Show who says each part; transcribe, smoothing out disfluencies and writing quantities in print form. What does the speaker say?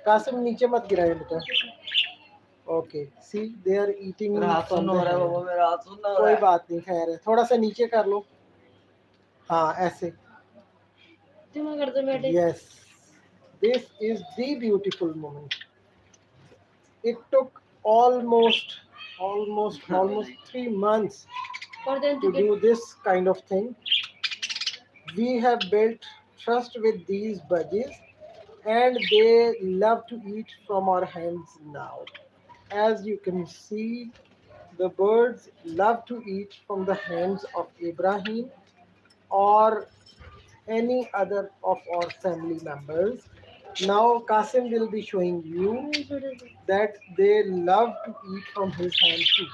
Speaker 1: कासिम नीचे मत गिराए बेटा. Okay see they are eating from the hand. कोई बात नहीं, खैर है. थोड़ा सा नीचे कर लो. हाँ ऐसे. Yes, this is the beautiful moment. It took almost 3 months to do this kind of thing. We have built trust with these budgies, and they love to eat from our hands now. As you can see, the birds love to eat from the hands of Ibrahim or any other of our family members. Now Qasim will be showing you that they love to eat from his hand too.